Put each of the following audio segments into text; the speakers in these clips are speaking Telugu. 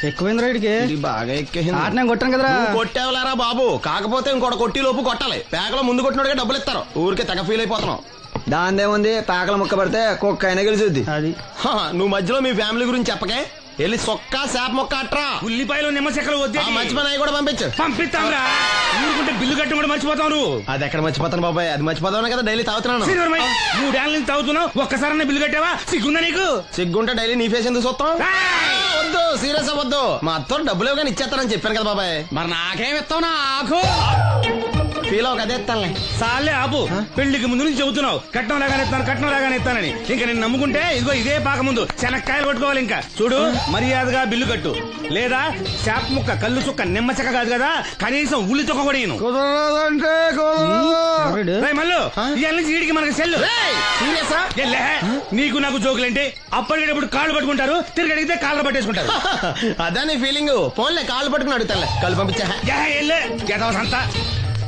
ఎక్కువైంది రైడ్కి బాగా ఎక్కేసింది. ఆటనే కొట్టాను కదరా. కొట్టేవలేరా బాబు, కాకపోతే ఇంకోటి కొట్టి లోపు కొట్టాలి. పేకలో ముందు కొట్టినోడికే డబ్బులు ఇస్తారు. ఊరికే తెగ ఫీల్ అయిపోతున్నావు. దాందేముంది, పేకల ముక్క పడితే కుక్క అయినా గెలిచుద్ది. అది నువ్వు మధ్యలో మీ ఫ్యామిలీ గురించి చెప్పకే. వెళ్ళి సొక్క శాప మొక్క అట్రా. ఉల్లిపాయలు నిమ్మచెక్కలు వద్దే మర్చిపోయినా కూడా పంపించు. పంపిస్తాంరా. ఊరుకుంటే బిల్లు కట్టి కూడా మర్చిపోతావు నువ్వు. అది ఎక్కడ మర్చిపోతాను బాబాయ్, అది మర్చిపోతాను కదా డైలీ తాగుతున్నాను. 3 ఏళ్ళ నుంచి తాగుతున్నావు, ఒక్కసారి బిల్లు కట్టావా? సిగ్గుందా నీకు? సిగ్గుంటే డైలీ నీ ఫేస్ ఎందుకు చూస్తాం? ఏయ్! వద్దు, సీరియస్ అవ్వద్దు. మా అత్తో డబ్బులు ఇవ్వగానే ఇచ్చేస్తానని చెప్పాను కదా బాబాయ్. మరి నాకేం ఇస్తావు నా ఆకు? ఫీల్ అవ్వక అదే ఇస్తానులే. సాలే ఆపు. పెళ్లికి ముందు నుంచి చెబుతున్నావు కట్నం లాగానే ఇస్తాను, కట్నం లాగానే ఇస్తానని. ఇంకా నేను నమ్ముకుంటే ఇదిగో ఇదే పాక ముందు శనక్కాయలు కొట్టుకోవాలి. ఇంకా చూడు, మర్యాదగా బిల్లు కట్టు, లేదా చేప ముక్క, కళ్ళు చుక్క, నిమ్మ చెక్క కాదు కదా, కనీసం ఉల్లి తొక్క కూడా ఇయ్యను. కుదరదంటే రేయ్ మల్లు, ఇవాళ నుంచి వీడికి మనకి సెల్లు. సీరియసా? ఎల్లే, నీకు నాకు జోకులేంటి? అప్పటికేటప్పుడు కాళ్ళు పట్టుకుంటారు, తిరిగి అడిగితే కాళ్ళు పట్టేసుకుంటారు. అదా నీ ఫీలింగ్. ఫోన్లే కాళ్ళు పట్టుకుని అడుగుతాలే. కాళ్ళు పంపించా. సంతా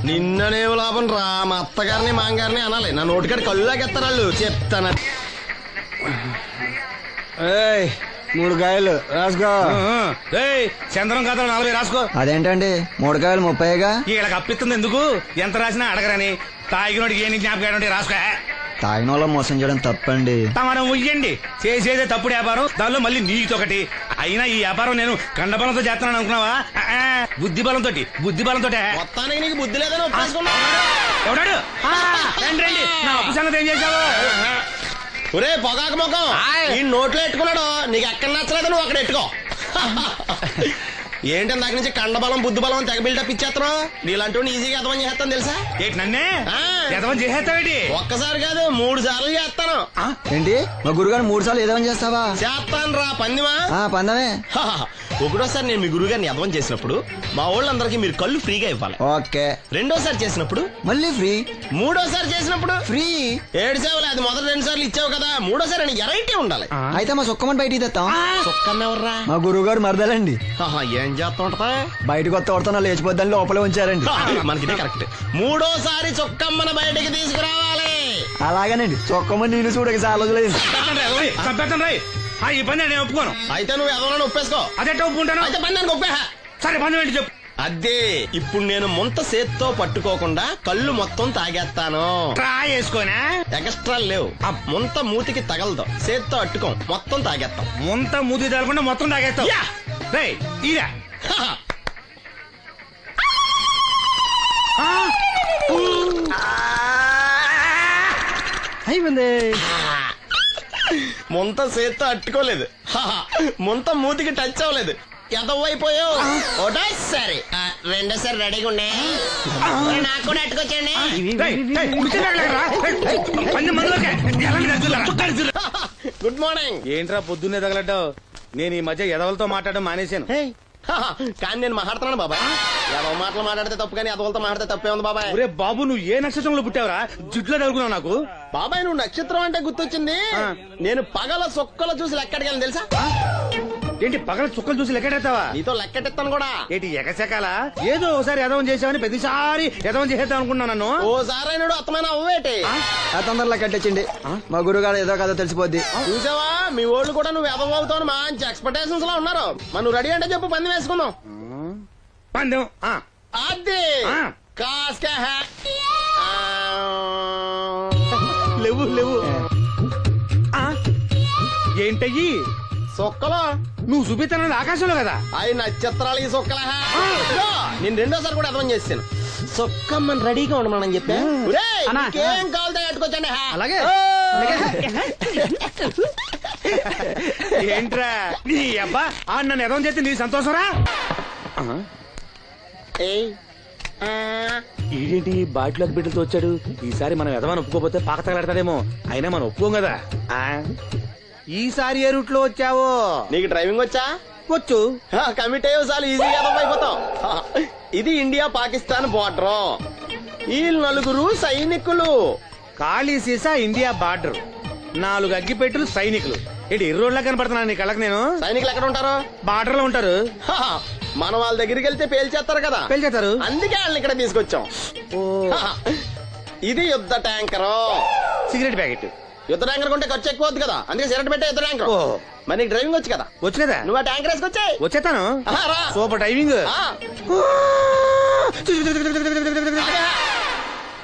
నిన్ననే లాభం రా. మా అత్తగారిని మాంగారిని అనాలి. నా నోటికాడ కళ్ళు లాగేస్తారు వాళ్ళు. చెప్తాను. 3 కాయలు రాసుకో. చంద్రం కథలు 40 రాసుకో. అదేంటండి 3 కాయలు 30గా? వీళ్ళకి అప్పిస్తుంది ఎందుకు? ఎంత రాసినా అడగరని. తాగినోడికి ఏ జ్ఞాపకం రాసుకో. తాగిన వాళ్ళ మోసం చేయడం తప్పండి. మనం ఉయ్యండి, చేసేదే తప్పుడు వ్యాపారం, దానిలో మళ్ళీ నీతొకటి. అయినా ఈ వ్యాపారం నేను కండబలంతో చేస్తున్నాను అనుకున్నావా? బుద్ధి బలంతో. మొత్తానికి నీకు బుద్ధి లేదని ఒప్పేసుకున్నా. ఎవడాడు? రండి రండి, నా అప్పు సంగతి ఏం చేశావు? ఒరే పొగాకు ముఖం, ఈ నోట్లో ఎట్టుకున్నాడు. నీకు ఎక్కడ నచ్చలేదు, నువ్వు అక్కడ ఎట్టుకో. ఏంటి దాని నుంచి కండబలం బుద్ధి బలం తెగ బిల్డప్ ఇచ్చేస్తున్నావు. నీలాంటి ఈజీగా ఎదవని చేస్తాను తెలుసా? ఏంటి నన్నే ఎదవని చేసేస్తావేటి? ఒక్కసారి కాదు 3 సార్లు చేస్తాను. ఏంటి, మా గురుగారు 3 సార్లు ఏదేమని చేస్తావా? చేస్తాను రా పందిమా. పందమే. ఒకటోసారి నేను మీ గురువు గారిని ఎదవని చేసినప్పుడు మా వాళ్ళందరికీ మీరు కళ్ళు ఫ్రీగా ఇవ్వాలి. ఓకే. రెండోసారి చేసినప్పుడు మళ్ళీ ఫ్రీ. మూడోసారి చేసినప్పుడు ఫ్రీ. 7 సేవలు. అది మొదటి 2 సార్లు ఇచ్చావు కదా, మూడోసారి అని ఎరైటీ ఉండాలి. అయితే మా సుక్కమని బయటికి తెస్తాం. సుక్కమ్మెవర్రా? మా గురువు గారు మరదలండి. ఏం చేస్తా ఉంటదా? బయటకు వస్తే కొడతా లేచిపోద్దని లోపలే ఉంచారండి. మనకి కరెక్ట్. మూడోసారి చొక్కమ్మని బయటికి తీసుకురావాలి. అలాగేనండి, చొక్కమని నేను చూడక చాలా రోజులేదు. ఈ పని నేను ఒప్పుకోను. అయితే నువ్వు ఎవరైనా ఒప్పేసుకో. అదే ఒప్పుకుంటాను. అయితే పని దానికి ఒప్పే. సరే పని ఏంటి చెప్పు. అదే ఇప్పుడు నేను ముంత చేత్తో పట్టుకోకుండా కళ్ళు మొత్తం తాగేస్తాను. ట్రై చేసుకోనా? ఎక్స్ట్రా లేవు. ముంత మూతికి తగలదు, చేత్తో అట్టుకోం, మొత్తం తాగేస్తాం. ముంత మూతి తగలకుండా మొత్తం తాగేస్తావు. ఇదా అయిపోయింది. ముంత చేత్తో అట్టుకోలేదు, ముంత మూతికి టచ్ అవ్వలేదు. ఎదవైపోయావు. ఒకటోసారి రెండోసారి రెడీగా ఉండే. నాకు కూడా అట్టుకొచ్చండి. Good morning. ఏంట్రా పొద్దున్నే తగలడ్డావు? నేను ఈ మధ్య ఎదవలతో మాట్లాడడం మానేశాను. కానీ నేను మాట్లాడుతున్నాను బాబాయ్. ఎదవ మాటలు మాట్లాడితే తప్పు, కానీ ఎదవలతో మాట్లాడితే తప్పే ఉంది బాబాయ్. ఒరే బాబు, నువ్వు ఏ నక్షత్రంలో పుట్టావురా? జుట్లో తగులుకున్నావు నాకు. బాబాయ్ నువ్వు నక్షత్రం అంటే గుర్తొచ్చింది. నేను పగల సొక్కలు చూసి లెక్కడికెళ్ళను తెలుసా? ఏంటి పగల చుక్కలు చూసి లెక్కెడతావా? నీతో లెక్కెట్టిస్తాను కూడా. ఏంటి ఎగసెకాల? ఏదో ఒకసారి ఎదవం చేసావని ప్రతిసారి ఎదవం చేసేద్దాం అనుకున్నా నన్ను. ఓసారి అయినాడు అత్తమైన అవ్వేటి. తొందరలో కట్టించండి, మా గురుగారు ఏదో కథ తెలిసిపోద్ది. చూసావా, మీ ఓళ్ళు కూడా నువ్వు ఎదవ అవుతావు మంచి ఎక్స్పెక్టేషన్స్ లో ఉన్నారు. మరి నువ్వు రెడీ అంటే చెప్పు, పందెం వేసుకుందాం. పందెం అది కాస్కా. లేవు లేవు. ఏంటయ్యి సొక్కలో నువ్వు చూపిస్తానది ఆకాశంలో కదా? అవి నక్షత్రాలు ఈ సొక్కల. నేను రెండోసారి కూడా అర్థం చేస్తాను. సొక్కమ్మని రెడీగా ఉండమని చెప్పా. ఏం కావాలితే కట్టుకోవచ్చండి. అలాగే. ఏంట్రా నీ అబ్బా నన్ను ఎదవం చేస్తే నీ సంతోషరా? ఏంటి బాటిలోకి బిడ్డలతో వచ్చాడు? ఈసారి మనం ఎదవని ఒప్పుకోపోతే పాక తగలాడతాడేమో. అయినా మనం ఒప్పుకోం కదా. ఈసారి ఏ రూట్ లో వచ్చావో? నీకు డ్రైవింగ్ వచ్చా? వచ్చు. కమిట్ అయ్యే సార్లు ఈజీగా అయిపోతాం. ఇది ఇండియా పాకిస్తాన్ బోర్డర్. ఈ 4 సైనికులు. ఖాళీ సీసా ఇండియా బార్డర్, 4 అగ్గిపెట్టులు సైనికులు. ఏంటి ఎర్రోడ్లా కనపడుతున్నా నీ కళ్ళకి నేను? సైనికులు ఎక్కడ ఉంటారు? బార్డర్ లో ఉంటారు. మనం వాళ్ళ దగ్గరికి వెళ్తే పేల్చేస్తారు కదా. పేల్చేస్తారు. అందుకే వాళ్ళని ఇక్కడ తీసుకొచ్చాం. ఇది యుద్ధ ట్యాంకరు. Cigarette packet. యుద్ధ ట్యాంకర్ కొంటే ఖర్చు ఎక్కువ అవుతుంది కదా, అందుకే సిగరెట్ పెట్టే యుద్ధ ట్యాంకర్. ఓ. మరి నీకు డ్రైవింగ్ వచ్చు కదా, వచ్చు కదా, నువ్వు ఆ ట్యాంకర్ వేసుకొచ్చాయి. వచ్చేస్తాను. రా. Super driving.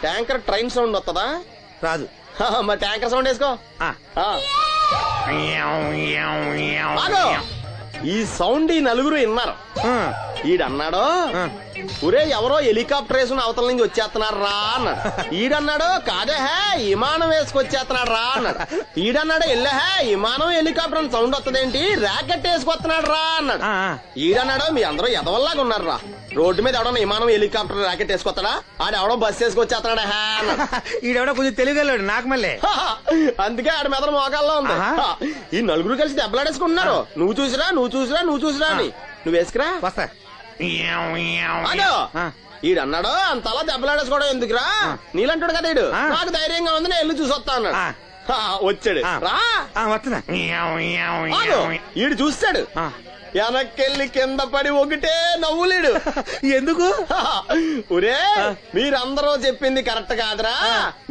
Tanker train sound వస్తుందా? రాదు. మరి ట్యాంకర్ సౌండ్ వేసుకో. ఆ. ఆగు. ఈ సౌండ్ ఈ నలుగురు విన్నారు. ఈడన్నాడు, ఒరే ఎవరో హెలికాప్టర్ వేసుకుని అవతల నుంచి వచ్చేస్తున్నాడు రా అన్నాడు. ఈడన్నాడు, కాదే హే విమానం వేసుకొచ్చేస్తున్నాడు రా అన్నాడు. ఈడన్నాడు, ఎల్లే హే విమానం హెలికాప్టర్ అని సౌండ్ వస్తుందేంటి, ర్యాకెట్ వేసుకొస్తున్నాడు రా అన్నాడు. ఈడన్నాడు, మీ అందరూ ఎదవల్లాగా ఉన్నారు రా, రోడ్డు మీద ఎవడన్నా విమానం హెలికాప్టర్ ర్యాకెట్ వేసుకొస్తాడా, ఆడెవడో బస్సు వేసుకొచ్చేస్తున్నాడా హే అన్నాడు. ఈడెవడో కొంచెం తెలియగలడు నాకు మళ్ళీ. అందుకే ఆడ మెదడు మోకాల్లో ఉంది. ఈ నలుగురు కలిసి దెబ్బలాడేసుకుంటున్నారు. నువ్వు చూసిరా అని. నువ్వు వేసుకురా. వస్తా. అదో ఈడన్నాడు, అంతలా దెబ్బలాడేసుకోవడం ఎందుకురా, నీలంటాడు కదా ఈడు, నాకు ధైర్యంగా ఉంది నేను వెళ్ళి చూసి వస్తా అన్నాడు. వచ్చాడు రా. వస్తున్నా. ఆగు. ఈడు చూస్తాడు, వెనక్కెళ్ళి కింద పడి ఒకటే నవ్వులేడు. ఎందుకు? ఒరే మీరందరూ చెప్పింది కరెక్ట్ కాదురా,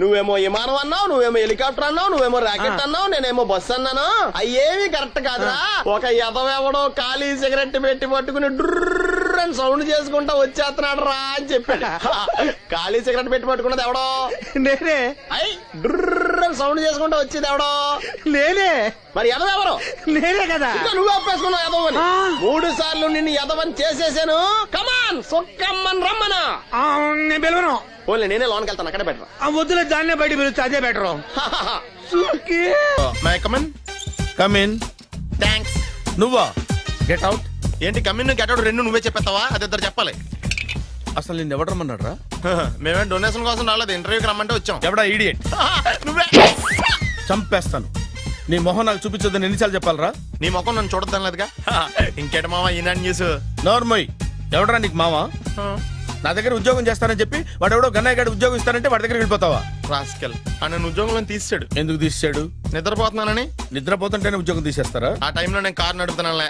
నువ్వేమో విమానం అన్నావు, నువ్వేమో హెలికాప్టర్ అన్నావు, నువ్వేమో రాకెట్ అన్నావు, నేనేమో బస్సు అన్నాను, అయ్యేమి కరెక్ట్ కాదురా. ఒక ఎదవెవడో ఖాళీ సిగరెట్ పెట్టి పట్టుకుని డ్రర్ అని సౌండ్ చేసుకుంటా వచ్చేస్తున్నాడు రా అని చెప్పాడు. ఖాళీ సిగరెట్ పెట్టి పట్టుకున్నది ఎవడో నేనే. అయ్ డ్రర్ అని సౌండ్ చేసుకుంటా వచ్చేది ఎవడో నేనే. మరి ఎదవెవరు? నేనే కదా. నువ్వు ఒప్పేసుకున్నావు ఎదవని. 3 సార్లు నిన్ను ఎదవని చేసేసాను. కమాన్ సొక్కమ్మని రమ్మనా. నేను పిలవను. ఓన్లీ నేనే లోన్కి వెళ్తాను, అక్కడే బెటర్. వద్దులే, దాన్నే బయట పిలుస్తా, అదే బెటర్. కమిన్. థ్యాంక్స్. నువ్వా? Get out. ఏంటి కమిన్ గెట్ అవుట్ రెండు నువ్వే చెప్పేస్తావా? అది ఇద్దరు చెప్పాలి. అసలు నేను ఎవడు రమ్మన్నాడు రా? మేమే డొనేషన్ కోసం రాలేదు, ఇంటర్వ్యూకి రమ్మంటే వచ్చాం. ఎవడా ఈడియట్? నువ్వే. చంపేస్తాను. నీ మొహం నాకు చూపించొద్దని ఎన్నిసార్లు చెప్పాలరా? నీ ముఖం నన్ను చూడద్దనలేదుగా. ఇంకేట మామ ఈనాడు న్యూస్. నోర్మోయ్. ఎవడరా నీకు మావా? నా దగ్గర ఉద్యోగం చేస్తానని చెప్పి వాడు ఎవడో గన్నయ్య గారి ఉద్యోగం ఇస్తానంటే వాడి దగ్గర వెళ్ళిపోతావా? రాస్కెల్ నన్ను ఉద్యోగంలో తీసాడు. ఎందుకు తీసాడు? నిద్రపోతున్నానని. నిద్రపోతుంటేనే ఉద్యోగం తీసేస్తారా? ఆ టైంలో నేను కారు నడుపుతున్నానులే.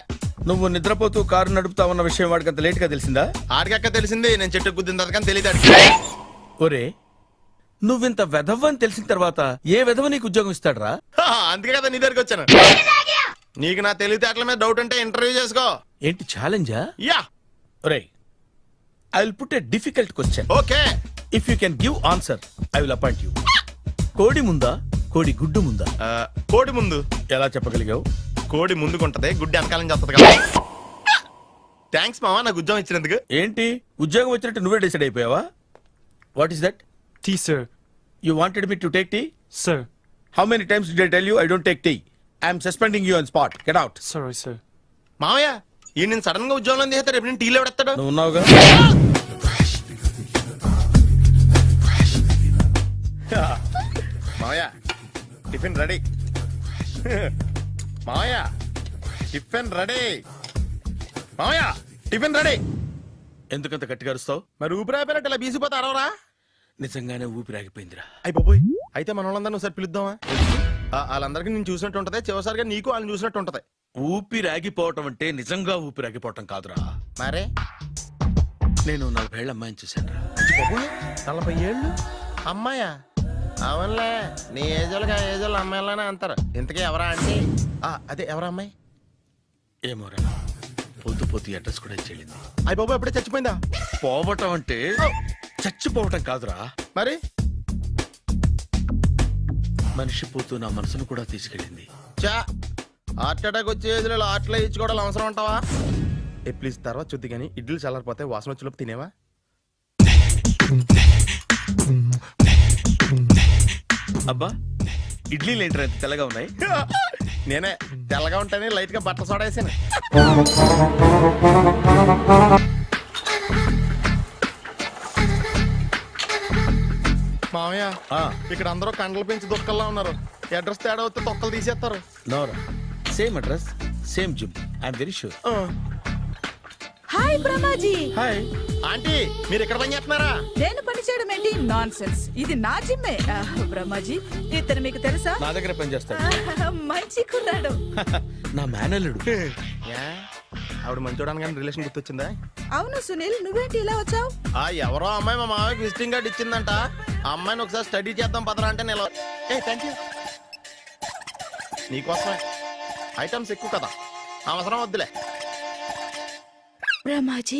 నువ్వు నిద్రపోతూ కారు నడుపుతావన్న విషయం వాడికి అంత లేట్ గా తెలిసిందా? ఆడికక్క తెలిసింది, నేను చెట్టు గుద్దిన తర్వాత కానీ తెలియదు. ఒరే, నువ్వింత వెధవని తెలిసిన తర్వాత ఏ వెధవ నీకు ఉద్యోగం ఇస్తాడరా? అందుకే కదా నీ దగ్గరికి వచ్చాను. నీకు నా తెలివితేటల మీద డౌట్ అంటే ఇంటర్వ్యూ చేసుకో. ఏంటి ఛాలెంజా? యా. ఒరే, I will put a difficult question. Okay. If you can give answer I will appoint you. కోడి ముందా, కోడి గుడ్డు ముందా? కోడి ముందు. ఎలా చెప్పగలిగావు? కోడి ముందుకుంటది, గుడ్డి వెనకాలని చేస్తుంది కదా. థ్యాంక్స్ మామా నాకు ఉద్యోగం ఇచ్చినందుకు. ఏంటి ఉద్యోగం వచ్చినట్టు నువ్వే డిసైడ్ అయిపోయావా? What is that? Tea, sir. You wanted me to take tea? Sir. How many times did I tell you I don't take tea? I am suspending you on spot. Get out. Sorry, sir. మామయ్య ఈ నేను సడన్ గా ఉద్యోగంలో తీస్తాడు, రేపు నేను టీలో పెడతాడు. నువ్వు ఉన్నావుగా. మామయ్య టిఫిన్ రెడీ. మామయ్య టిఫిన్ రెడీ. మామయ్య టిఫిన్ రెడీ. ఎందుకంత గట్టిగా అరుస్తావు? మరి ఊపిరి అయిపోయినట్టు ఇలా బీసిపోతే అరవరా? నిజంగానే ఊపిరాగిపోయిందిరా. అయ్యి బాబోయ్, అయితే మన వాళ్ళందరినీ ఒకసారి పిలుద్దామా? వాళ్ళందరికీ నేను చూసినట్టు ఉంటది, చివరిసారిగా నీకు వాళ్ళని చూసినట్టు ఉంటది. ఊపిరాగిపోవటం అంటే నిజంగా ఊపిరాగిపోవటం కాదురా. మరే నేను 40 ఏళ్ల అమ్మాయిని చూశానురా. 40 ఏళ్ళు అమ్మాయా? అవునులే, నీ ఏజోళ్ళకి ఆ ఏజోళ్ళు అమ్మాయిలానే అంటారు. ఇంతకీ ఎవరా అంటే? అదే ఎవరా అమ్మాయి? ఏమోరా, పొద్దు పొద్దు అడ్రస్ కూడా చెల్లింది. అయ్యి బాబు ఎప్పుడే చచ్చిపోయిందా? పోవటం అంటే చచ్చిపోవటం కాదురా, మరి మనిషి పోతూ నా మనసును కూడా తీసుకెళ్ళింది. చా హార్ట్ అటాక్ వచ్చే ఏజ్లో హార్ట్లో ఇచ్చుకోవడం అవసరం అంటావా? ప్లీజ్ తర్వాత చూద్ది కానీ ఇడ్లీ చల్లారిపోతే వాసన వచ్చేలోపు తినేవా? అబ్బా, ఇడ్లీలు ఏంటంటే ఎంత తెల్లగా ఉన్నాయి? నేనే తెల్లగా ఉంటానే లైట్ గా బట్టలు సోడా వేసాను. మామయ్య ఇక్కడ అందరూ కండలు పెంచి దుక్కల్లా ఉన్నారు. అడ్రస్ తేడా వస్తే తొక్కలు తీసేస్తారు. నోరా, same address same gym. I'm very sure. Hi Brahmaji. Hi aunty, మీరు ఇక్కడ పని చేస్తున్నారా? నేను పని చేయడం ఏంటి? Nonsense. ఇది నా జిమ్మే. బ్రహ్మాజీ, ఇతను మీకు తెలుసా? నా దగ్గర పని చేస్తాడు. మంచి కుర్రాడు. నా మేనల్లుడు. ఆవిడ మంచి చూడడానికి రిలేషన్ గుర్తొచ్చిందా? అవును సునీల్, నువ్వేంటి ఇలా వచ్చావు? ఎవరో అమ్మాయి మా మామయ్యకి విజిటింగ్ కార్డ్ ఇచ్చిందంట. ఆ అమ్మాయిని ఒకసారి స్టడీ చేద్దాం పదరా అంటే నేను. Thank you. నీకోసమే ఐటమ్స్ ఎక్కువ కదా అవసరం వద్దులే బ్రహ్మాజీ